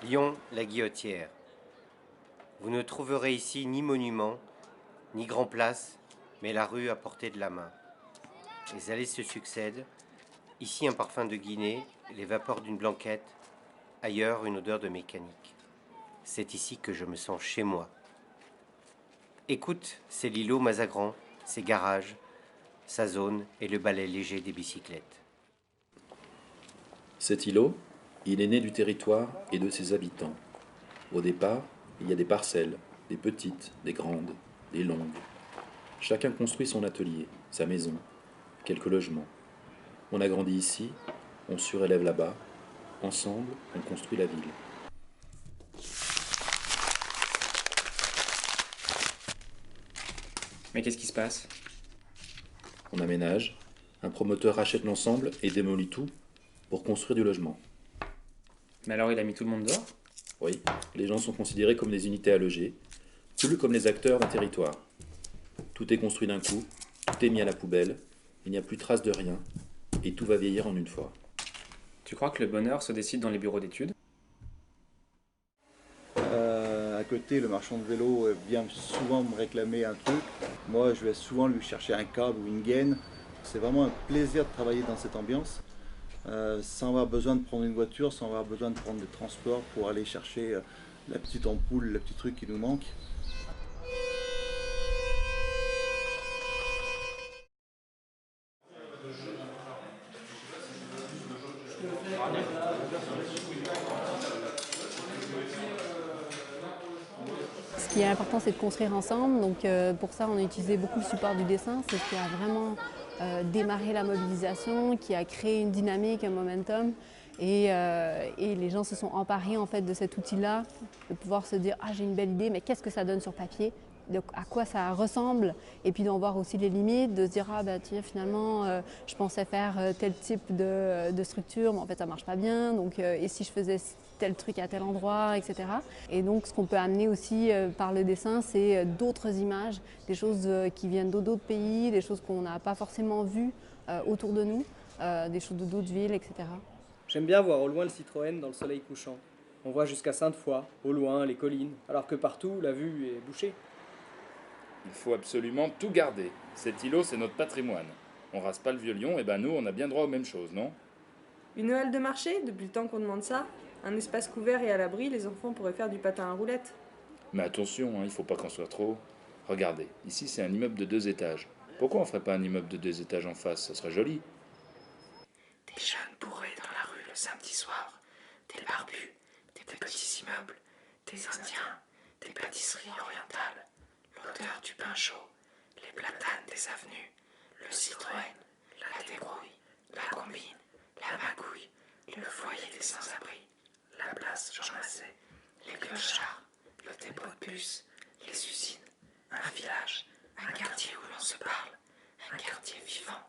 Lyon, la Guillotière. Vous ne trouverez ici ni monument, ni grand place, mais la rue à portée de la main. Les allées se succèdent, ici un parfum de Guinée, les vapeurs d'une blanquette, ailleurs une odeur de mécanique. C'est ici que je me sens chez moi. Écoute ces lilos Mazagran, ces garages, sa zone et le balai léger des bicyclettes. Cet îlot, il est né du territoire et de ses habitants. Au départ, il y a des parcelles, des petites, des grandes, des longues. Chacun construit son atelier, sa maison, quelques logements. On agrandit ici, on surélève là-bas. Ensemble, on construit la ville. Mais qu'est-ce qui se passe? On aménage, un promoteur rachète l'ensemble et démolit tout pour construire du logement. Mais alors il a mis tout le monde dehors? Oui, les gens sont considérés comme des unités à loger, plus comme les acteurs d'un territoire. Tout est construit d'un coup, tout est mis à la poubelle, il n'y a plus trace de rien, et tout va vieillir en une fois. Tu crois que le bonheur se décide dans les bureaux d'études? À côté, le marchand de vélo vient souvent me réclamer un truc. Moi, je vais souvent lui chercher un câble ou une gaine. C'est vraiment un plaisir de travailler dans cette ambiance, sans avoir besoin de prendre une voiture, sans avoir besoin de prendre des transports pour aller chercher la petite ampoule, le petit truc qui nous manque. Ce qui est important, c'est de construire ensemble. Donc, pour ça, on a utilisé beaucoup le support du dessin. C'est ce qui a vraiment démarré la mobilisation, qui a créé une dynamique, un momentum. Et les gens se sont emparés en fait, de cet outil-là, de pouvoir se dire « Ah, j'ai une belle idée, mais qu'est-ce que ça donne sur papier ?» À quoi ça ressemble, et puis d'en voir aussi les limites, de se dire ah bah tiens finalement je pensais faire tel type de structure, mais en fait ça marche pas bien, donc et si je faisais tel truc à tel endroit, etc. Et donc ce qu'on peut amener aussi par le dessin, c'est d'autres images, des choses qui viennent d'autres pays, des choses qu'on n'a pas forcément vues autour de nous, des choses de d'autres villes, etc. J'aime bien voir au loin le Citroën dans le soleil couchant. On voit jusqu'à Sainte-Foy, au loin les collines, alors que partout la vue est bouchée. Il faut absolument tout garder. Cet îlot, c'est notre patrimoine. On rase pas le vieux lion, et ben nous, on a bien droit aux mêmes choses, non? Une halle de marché, depuis le temps qu'on demande ça. Un espace couvert et à l'abri, les enfants pourraient faire du patin à roulettes. Mais attention, il faut pas qu'on soit trop... Regardez, ici c'est un immeuble de 2 étages. Pourquoi on ferait pas un immeuble de 2 étages en face? Ça serait joli. Des jeunes bourrés dans la rue le samedi soir, des barbus, des petits immeubles, des indiens, des pâtisseries orientales, l'odeur du pain chaud, les platanes des avenues, le Citroën, la débrouille, la combine, la magouille, le foyer des sans-abri, la place Jean Massé, les clochards, le dépôt de bus, les usines, un village, un quartier où l'on se parle, un quartier vivant.